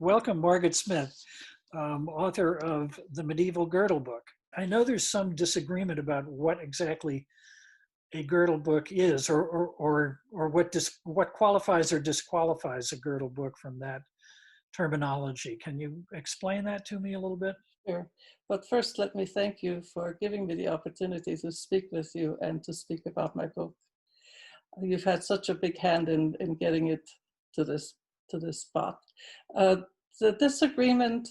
Welcome, Margit Smith, author of the medieval Girdle book. I know there's some disagreement about what exactly a Girdle book is, or what qualifies or disqualifies a Girdle book from that terminology. Can you explain that to me a little bit? Sure. But first, let me thank you for giving me the opportunity to speak with you and to speak about my book. You've had such a big hand in getting it to this spot. Uh, the disagreement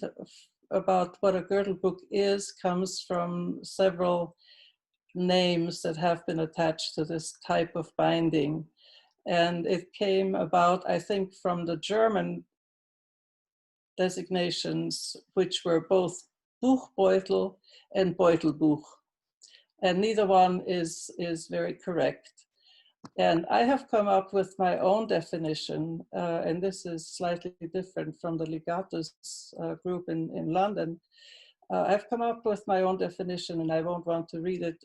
about what a girdle book is comes from several names that have been attached to this type of binding. And it came about, I think, from the German designations, which were both Buchbeutel and Beutelbuch. And neither one is very correct. And I have come up with my own definition, and this is slightly different from the Legatus group in London. I've come up with my own definition, and I won't want to read it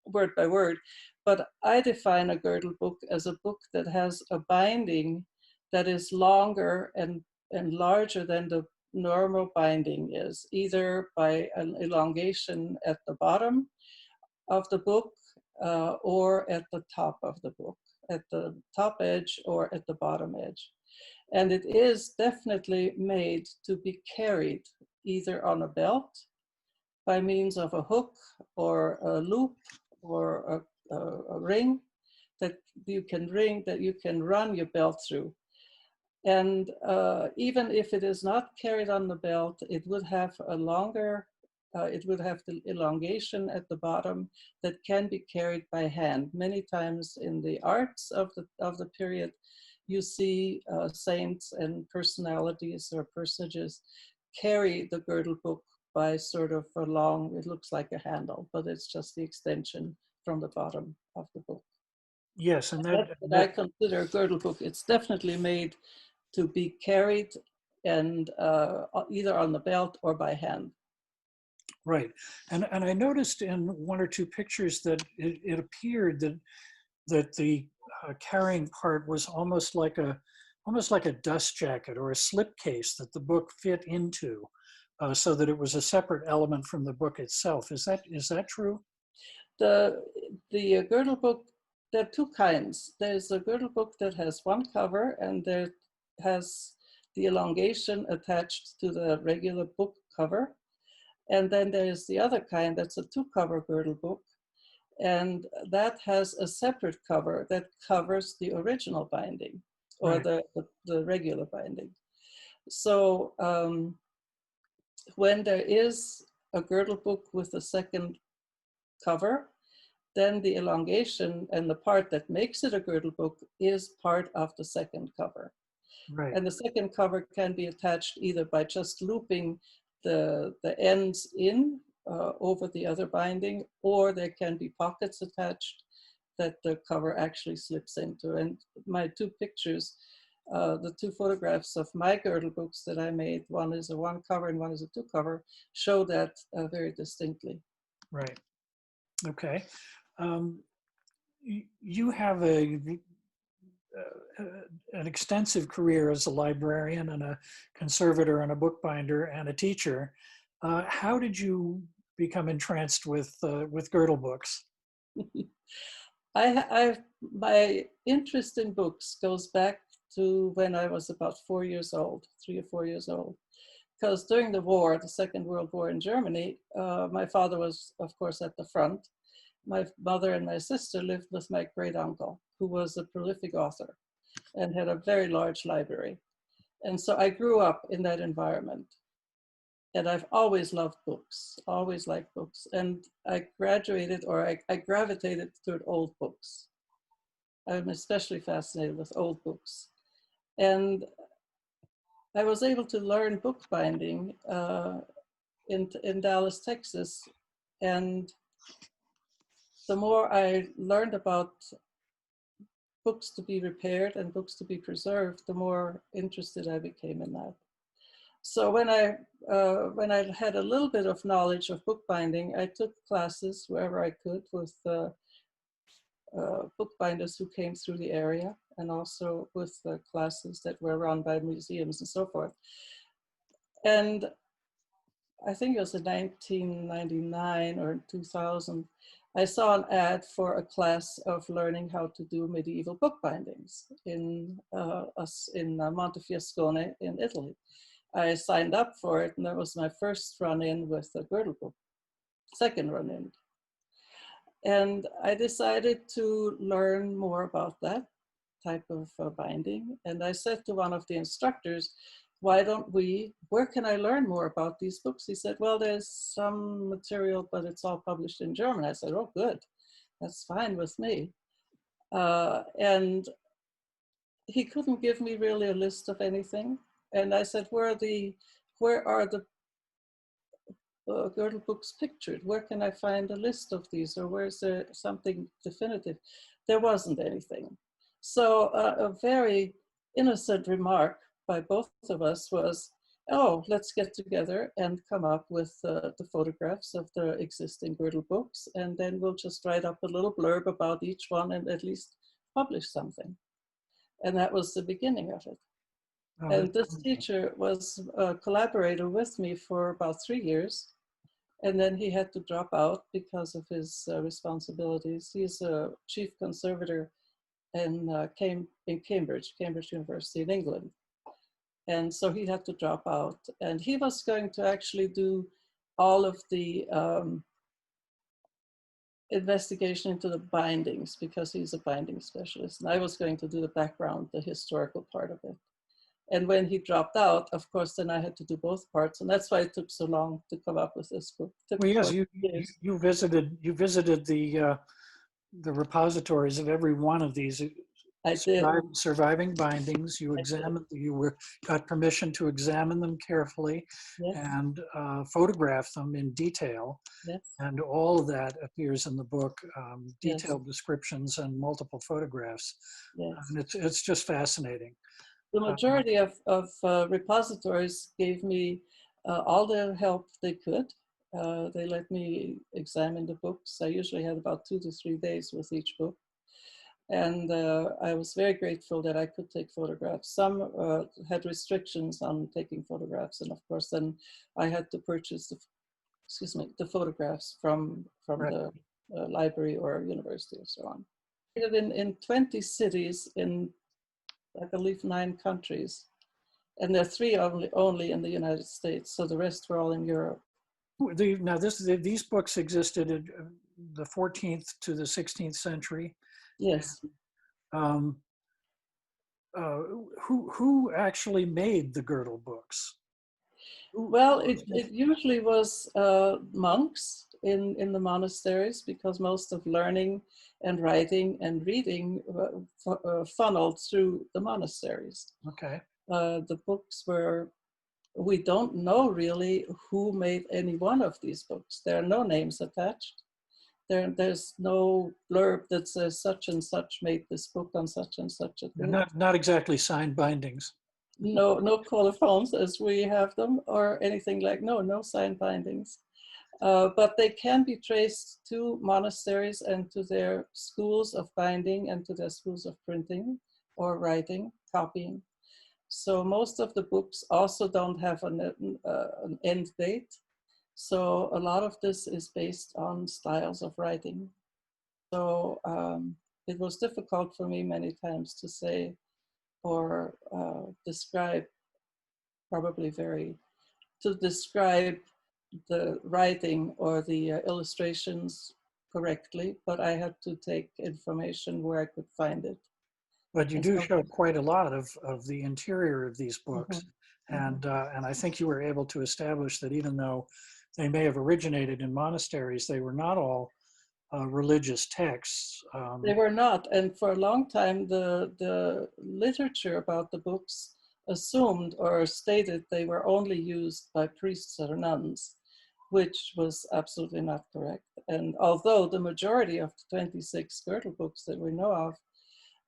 word by word, but I define a girdle book as a book that has a binding that is longer and larger than the normal binding is, either by an elongation at the bottom of the book or at the top of the book, at the top edge or at the bottom edge. And it is definitely made to be carried either on a belt by means of a hook or a loop or a ring that you can run your belt through. And even if it is not carried on the belt, it would have a longer, it would have the elongation at the bottom that can be carried by hand. Many times in the arts of the period, you see saints and personalities or personages carry the girdle book by sort of a long, it looks like a handle, but it's just the extension from the bottom of the book. Yes, and That's what I consider a girdle book. It's definitely made to be carried and either on the belt or by hand. right. And I noticed in one or two pictures that it appeared that the carrying part was almost like a dust jacket or a slipcase that the book fit into, so that it was a separate element from the book itself. Is that true? The girdle book, there are two kinds. There's a girdle book that has one cover and there has the elongation attached to the regular book cover. And then there's the other kind that's a two-cover girdle book. And that has a separate cover that covers the original binding or Right. the regular binding. So when there is a girdle book with a second cover, then the elongation and the part that makes it a girdle book is part of the second cover. Right. And the second cover can be attached either by just looping the ends in over the other binding, or there can be pockets attached that the cover actually slips into. And my two pictures, the two photographs of my girdle books that I made, one is a one cover and one is a two cover, show that very distinctly. Right. Okay. Um, you have an extensive career as a librarian and a conservator and a bookbinder and a teacher. How did you become entranced with Girdle books? My interest in books goes back to when I was about 4 years old, 3 or 4 years old. Because during the war, the Second World War in Germany, my father was, of course, at the front. My mother and my sister lived with my great uncle, who was a prolific author and had a very large library. And so I grew up in that environment. And I've always loved books, always liked books. And I graduated, or I gravitated toward old books. I'm especially fascinated with old books. And I was able to learn bookbinding in Dallas, Texas. And the more I learned about books to be repaired and books to be preserved, the more interested I became in that. So when I had a little bit of knowledge of bookbinding, I took classes wherever I could with bookbinders who came through the area, and also with the classes that were run by museums and so forth. And I think it was in 1999 or 2000, I saw an ad for a class of learning how to do medieval bookbindings in Montefiascone in Italy. I signed up for it, and that was my first run-in with the Girdle book, second run-in. And I decided to learn more about that type of binding. And I said to one of the instructors, why don't we, where can I learn more about these books? He said, well, there's some material, but it's all published in German. I said, oh, good, that's fine with me. And he couldn't give me really a list of anything. And I said, where are the Girdle books pictured? Where can I find a list of these, or where's there something definitive? There wasn't anything. So a very innocent remark by both of us was, oh, let's get together and come up with the photographs of the existing Girdle books, and then we'll just write up a little blurb about each one and at least publish something. And that was the beginning of it. Oh, and this teacher was a collaborator with me for about 3 years. And then he had to drop out because of his responsibilities. He's a chief conservator in Cambridge University in England. And so he had to drop out. And he was going to actually do all of the investigation into the bindings, because he's a binding specialist. And I was going to do the background, the historical part of it. And when he dropped out, of course, then I had to do both parts, and that's why it took so long to come up with this book. Well, yes, you visited the repositories of every one of these surviving bindings. You examined, got permission to examine them carefully, yes, and photograph them in detail. Yes. And all of that appears in the book, detailed, yes, descriptions and multiple photographs. Yes. And it's just fascinating. The majority of repositories gave me all the help they could. They let me examine the books. I usually had about 2 to 3 days with each book. And I was very grateful that I could take photographs. Some had restrictions on taking photographs. And of course, then I had to purchase the photographs from right, the library or university and so on. In 20 cities in, I believe, 9 countries, and there are 3 only in the United States, so the rest were all in Europe. Now, these books existed in the 14th to the 16th century. Yes. Who actually made the Girdle books? Well, it usually was monks in the monasteries, because most of learning and writing and reading funneled through the monasteries. Okay. The books were, we don't know really who made any one of these books. There are no names attached. There's no blurb that says such and such made this book on such and such a date. Not exactly signed bindings. No colophons as we have them, or anything like, no signed bindings. But they can be traced to monasteries and to their schools of binding and to their schools of printing or writing, copying. So most of the books also don't have an end date. So a lot of this is based on styles of writing. So it was difficult for me many times to say or describe, to describe the writing or the illustrations correctly, but I had to take information where I could find it. But you do show quite a lot of the interior of these books. Mm-hmm. And I think you were able to establish that even though they may have originated in monasteries, they were not all religious texts. They were not, and for a long time the literature about the books assumed or stated they were only used by priests or nuns, which was absolutely not correct. And although the majority of the 26 Girdle books that we know of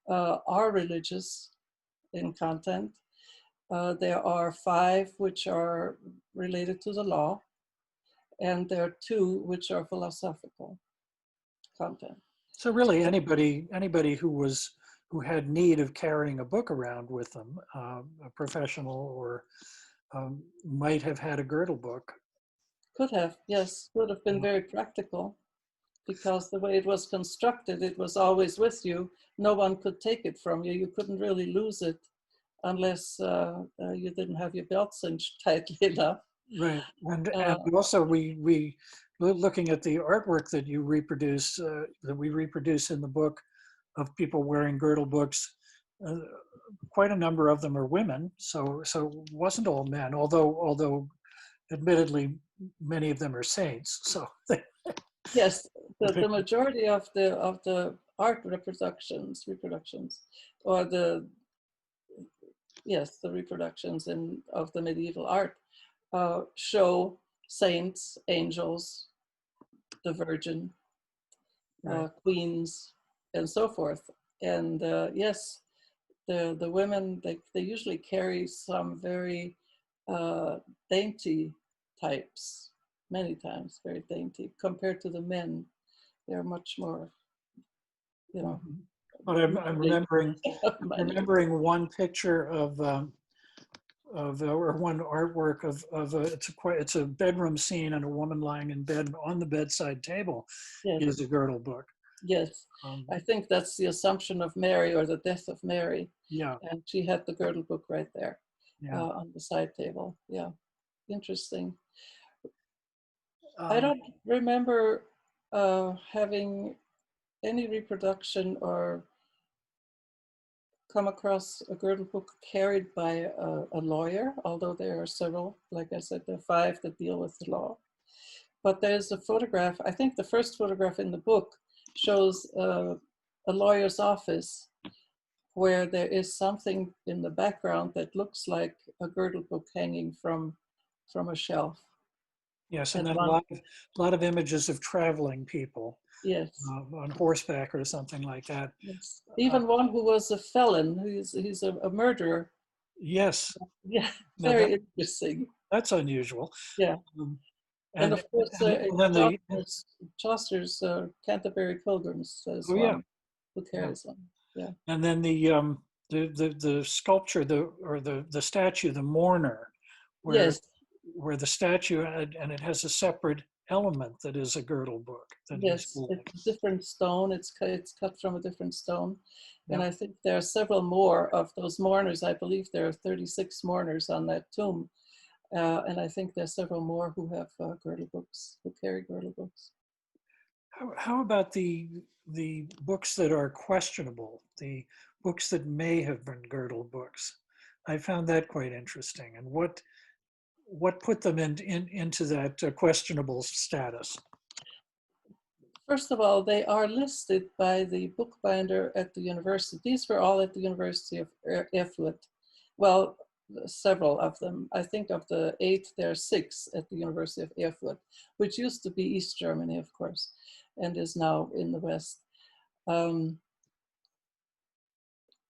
are religious in content, there are 5 which are related to the law, and there are 2 which are philosophical content. So really, anybody who had need of carrying a book around with them, a professional or might have had a Girdle book. Could have, yes, would have been very practical because the way it was constructed, it was always with you. No one could take it from you. You couldn't really lose it unless you didn't have your belt cinched tightly enough. Right, and Uh, also we looking at the artwork that you reproduce, that we reproduce in the book of people wearing Girdle books. Uh, Quite a number of them are women, so it wasn't all men. Although admittedly many of them are saints. So yes, the the picture, majority of the art reproductions, or the reproductions of the medieval art show saints, angels, the Virgin, right? queens, and so forth. And yes, the women, they usually carry some very dainty types, many times very dainty, compared to the men. They're much more, you know, Mhm. But I'm big, minute. remembering one picture of or one artwork of it's a bedroom scene and a woman lying in bed on the bedside table is Yes, a Girdle book. yes. Um, I think that's the Assumption of Mary or the Death of Mary. yeah, And she had the Girdle book right there yeah. on the side table. Yeah, interesting. I Um, don't remember having any reproduction or come across a Girdle book carried by a lawyer, although there are several, like I said, there are 5 that deal with the law. But there's a photograph, I think the first photograph in the book shows a lawyer's office where there is something in the background that looks like a Girdle book hanging from a shelf. yes, and And then one, a lot of images of traveling people yes, on horseback or something like that. yes. Uh, Even one who was a felon, he's a murderer. yes, Yeah, now very interesting. that's unusual. Yeah. Um, And and, of course, and then the Chaucer's Canterbury Pilgrims is oh yeah, one who yeah. carries one. Yeah. And then the sculpture, the statue, the mourner, where Yes, the statue and it has a separate element that is a Girdle book that he's yes. holding. It's a different stone. It's cut from a different stone. And Yeah. I think there are several more of those mourners. I believe there are 36 mourners on that tomb. And I think there's several more who have girdle books, who carry girdle books. How about the books that are questionable, the books that may have been Girdle books? I found that quite interesting. And what put them into that questionable status? First of all, they are listed by the bookbinder at the university. These were all at the University of Erfurt. Well, several of them. I think of the 8, there are 6 at the University of Erfurt, which used to be East Germany, of course, and is now in the West. Um,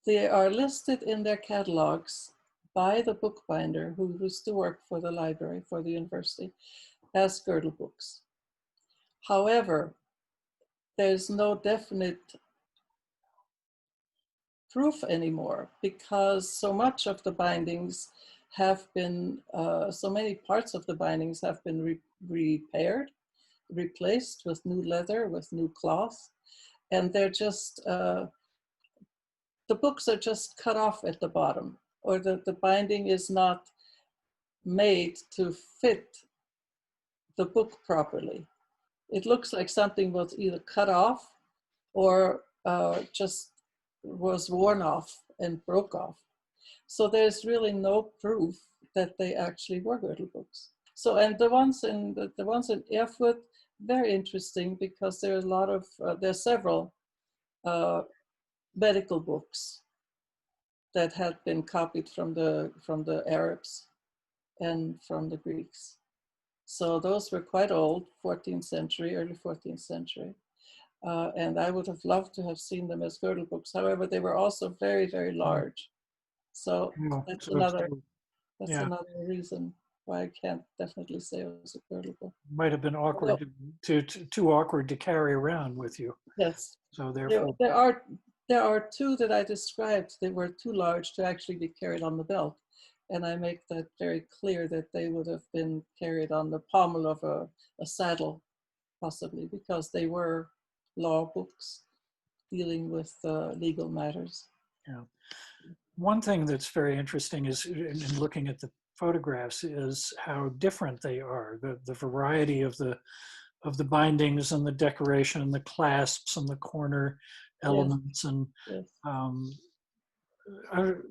they are listed in their catalogs by the bookbinder who used to work for the library, for the university, as Girdle books. However, there's no definite proof anymore because so much of the bindings have been, so many parts of the bindings have been repaired, replaced with new leather, with new cloth, and they're just, the books are just cut off at the bottom, or the binding is not made to fit the book properly. It looks like something was either cut off or just was worn off and broke off. So there's really no proof that they actually were Girdle books. So, and the ones in Erfurt, very interesting because there are a lot of there are several medical books that had been copied from the Arabs and from the Greeks. So those were quite old, 14th century, early 14th century. And I would have loved to have seen them as Girdle books. However, they were also very, very large. So No, that's so, another yeah, reason why I can't definitely say it was a Girdle book. might have been Although, awkward too awkward to carry around with you. Yes. So There, therefore, there are there are two that I described that were too large to actually be carried on the belt. And I make that very clear that they would have been carried on the pommel of a saddle, possibly, because they were law books dealing with legal matters. yeah. One thing that's very interesting is in looking at the photographs is how different they are. The variety of the bindings and the decoration and the clasps and the corner Yes, elements and yes. um,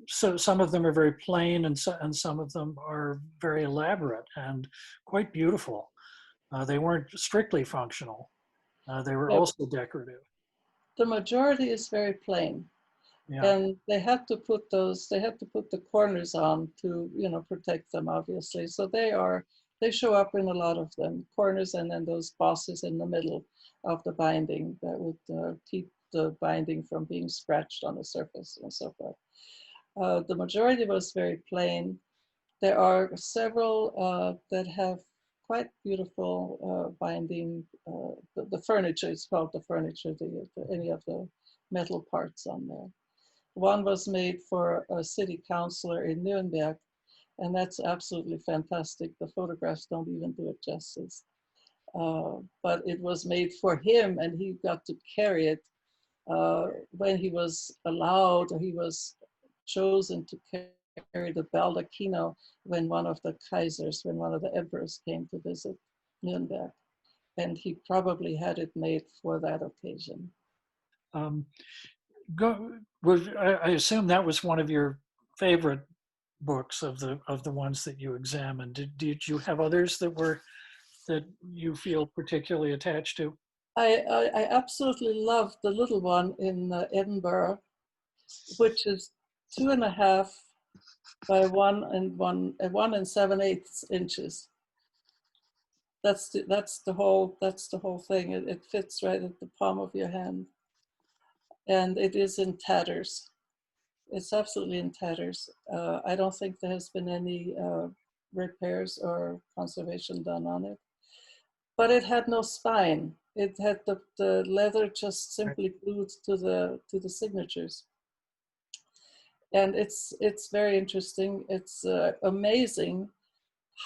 so some of them are very plain and some of them are very elaborate and quite beautiful. They weren't strictly functional. They were Yeah, also decorative. the majority is very plain. Yeah, And they had to put the corners on to, protect them, obviously. So they show up in a lot of them, corners and then those bosses in the middle of the binding that would keep the binding from being scratched on the surface and so forth. The majority was very plain. There are several that have quite beautiful binding. The furniture is called the furniture, any of the metal parts on there. One was made for a city councilor in Nuremberg, and that's absolutely fantastic. The photographs don't even do it justice. But it was made for him, and he got to carry it when he was allowed, or he was chosen to carry the baldacchino when one of the emperors came to visit Nuremberg. And he probably had it made for that occasion. um, I assume that was one of your favorite books of the ones that you examined. Did you have others that you feel particularly attached to? I absolutely love the little one in Edinburgh, which is 2.5 by 1 and 7/8 inches. That's the whole thing. It fits right at the palm of your hand, and it is in tatters. It's absolutely in tatters. I don't think there has been any repairs or conservation done on it. But it had no spine. It had the leather just Right. simply glued to the signatures. And it's very interesting. It's amazing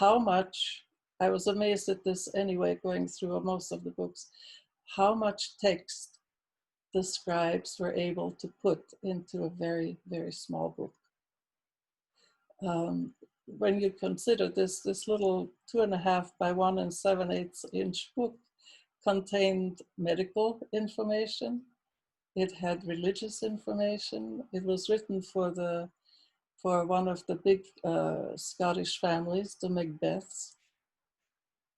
how much, I was amazed at this anyway, going through most of the books, how much text the scribes were able to put into a very, very small book. When you consider this little 2.5 by 1 and 7/8 inch book contained medical information. It had religious information. It was written for one of the big Scottish families, the Macbeths,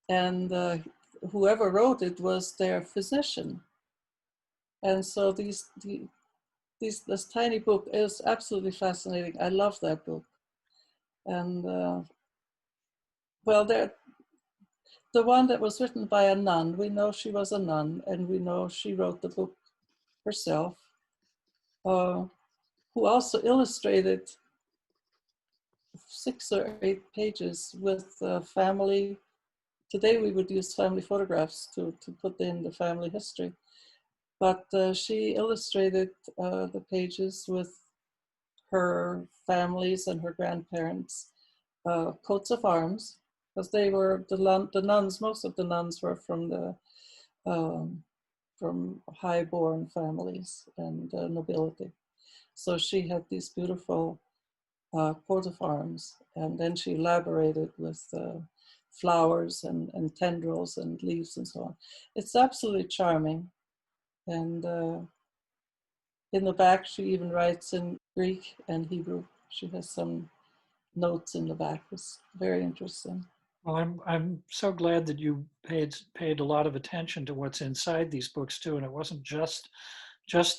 and whoever wrote it was their physician. And so this tiny book is absolutely fascinating. I love that book. And well, the one that was written by a nun, we know she was a nun, and we know she wrote the book herself, who also illustrated 6 or 8 pages with family. Today we would use family photographs to put in the family history. But she illustrated the pages with her families and her grandparents' coats of arms, because they were the nuns. Most of the nuns were um, from high-born families and nobility. So she had these beautiful coat of arms, and then she elaborated with flowers and tendrils and leaves and so on. It's absolutely charming. And in the back, she even writes in Greek and Hebrew. She has some notes in the back. It's very interesting. Well, I'm so glad that you paid a lot of attention to what's inside these books too, and it wasn't just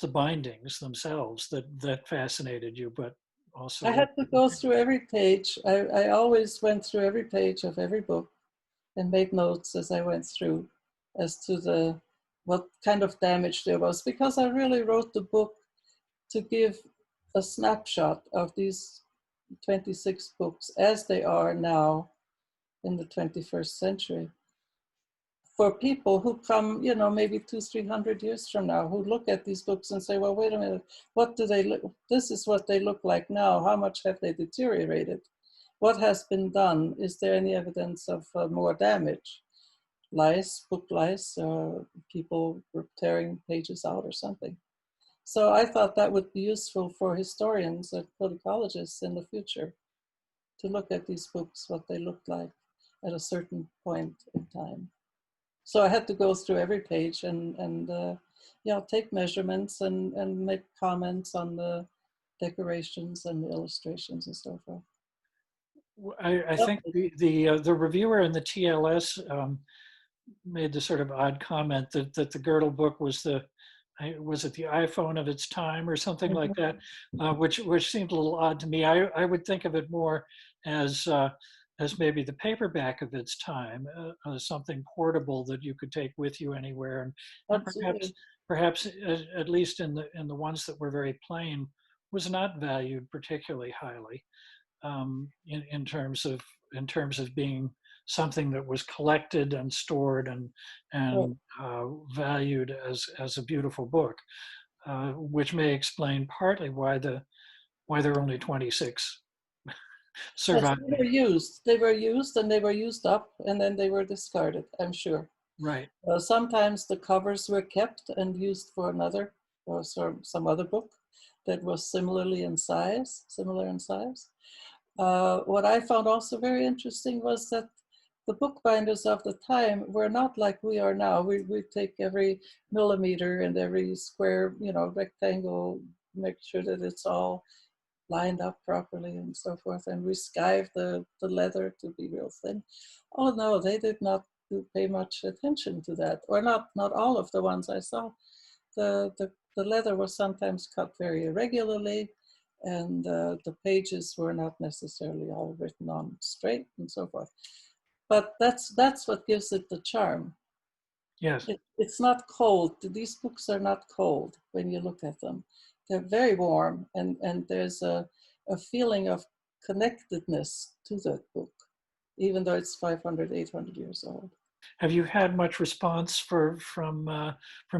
the bindings themselves that fascinated you, but also I had to go through every page. I always went through every page of every book and made notes as I went through as to what kind of damage there was, because I really wrote the book to give a snapshot of these 26 books as they are now in the 21st century. for people who come, you know, maybe 200-300 years from now, who look at these books and say, well, wait a minute, what do they look, this is what they look like now. How much have they deteriorated? What has been done? Is there any evidence of more damage? Lice, book lice, people were tearing pages out or something. So I thought that would be useful for historians or politicologists in the future to look at these books, what they looked like at a certain point in time. So I had to go through every page and yeah, take measurements and make comments on the decorations and the illustrations and so forth. I think the reviewer in the TLS made the sort of odd comment that the Girdle book was was it the iPhone of its time or something like that, which seemed a little odd to me. I would think of it more as maybe the paperback of its time, something portable that you could take with you anywhere, and perhaps at least in the ones that were very plain, was not valued particularly highly in terms of being something that was collected and stored and valued as a beautiful book, which may explain partly why there are only 26 surviving. Yes, they were used. They were used and they were used up and then they were discarded, I'm sure. Right. Sometimes the covers were kept and used for another or some other book that was similar in size. What I found also very interesting was that the bookbinders of the time were not like we are now. We take every millimeter and every square, you know, rectangle, make sure that it's all lined up properly and so forth. And we skive the leather to be real thin. Oh no, they did not pay much attention to that, or not all of the ones I saw. The leather was sometimes cut very irregularly, and the pages were not necessarily all written on straight and so forth. But that's what gives it the charm. Yes. It's not cold. These books are not cold when you look at them. They're very warm, and there's a feeling of connectedness to that book, even though it's 500, 800 years old. Have you had much response from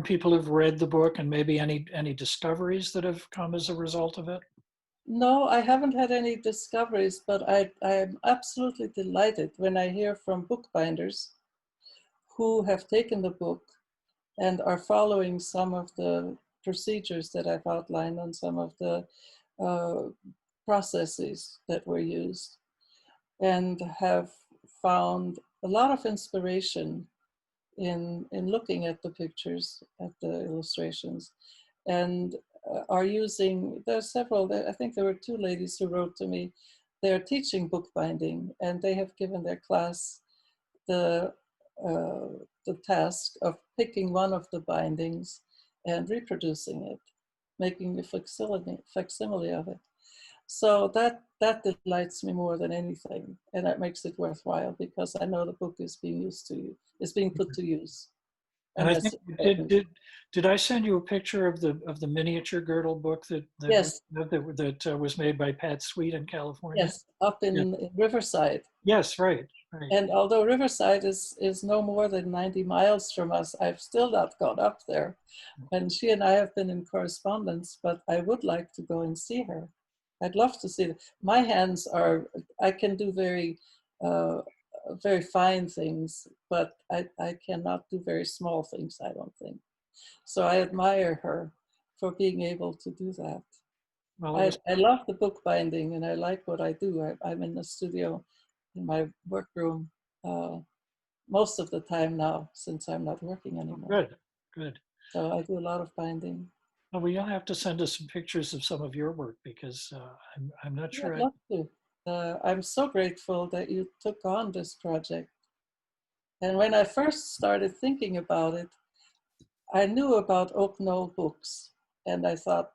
people who've read the book, and maybe any discoveries that have come as a result of it? No, I haven't had any discoveries, but I am absolutely delighted when I hear from bookbinders who have taken the book and are following some of the procedures that I've outlined on some of the processes that were used, and have found a lot of inspiration in looking at the pictures, at the illustrations, and are using, there are several, I think there were 2 ladies who wrote to me, they're teaching bookbinding, and they have given their class the task of picking one of the bindings and reproducing it, making a facsimile of it. So that delights me more than anything, and that makes it worthwhile because I know the book is being put to use. And I think did I send you a picture of the miniature Girdle book that yes, that was made by Pat Sweet in California? yes, up in Riverside. Yes, right. And although Riverside is no more than 90 miles from us, I've still not gone up there. And she and I have been in correspondence, but I would like to go and see her. I'd love to see it. My hands are, I can do very fine things, but I cannot do very small things, I don't think. So I admire her for being able to do that. Well, I love the bookbinding and I like what I do. I'm in the studio in my workroom most of the time now since I'm not working anymore. Good. So I do a lot of binding. Well, you'll have to send us some pictures of some of your work because I'm not Yeah, sure. I'd love to. I'm so grateful that you took on this project. And when I first started thinking about it, I knew about Knoll Books, and I thought,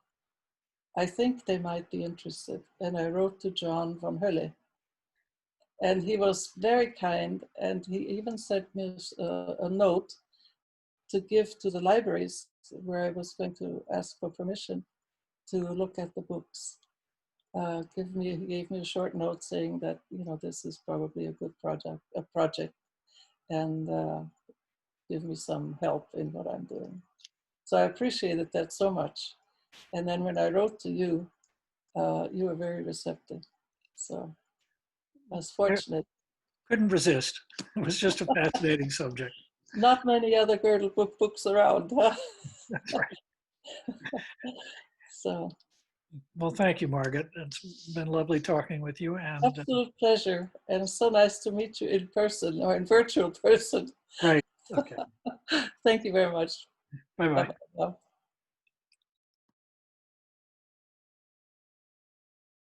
I think they might be interested. And I wrote to John von Hölle. And he was very kind, and he even sent me a note to give to the libraries where I was going to ask for permission to look at the books. He gave me a short note saying that, you know, this is probably a good project, and give me some help in what I'm doing. So I appreciated that so much. And then when I wrote to you, you were very receptive. So I was fortunate. Couldn't resist. It was just a fascinating subject. Not many other Girdle books around. Huh? That's right. So Well, thank you, Margit. It's been lovely talking with you. And absolute pleasure. And it's so nice to meet you in person or in virtual person. right. Okay. Thank you very much. Bye-bye. Bye-bye.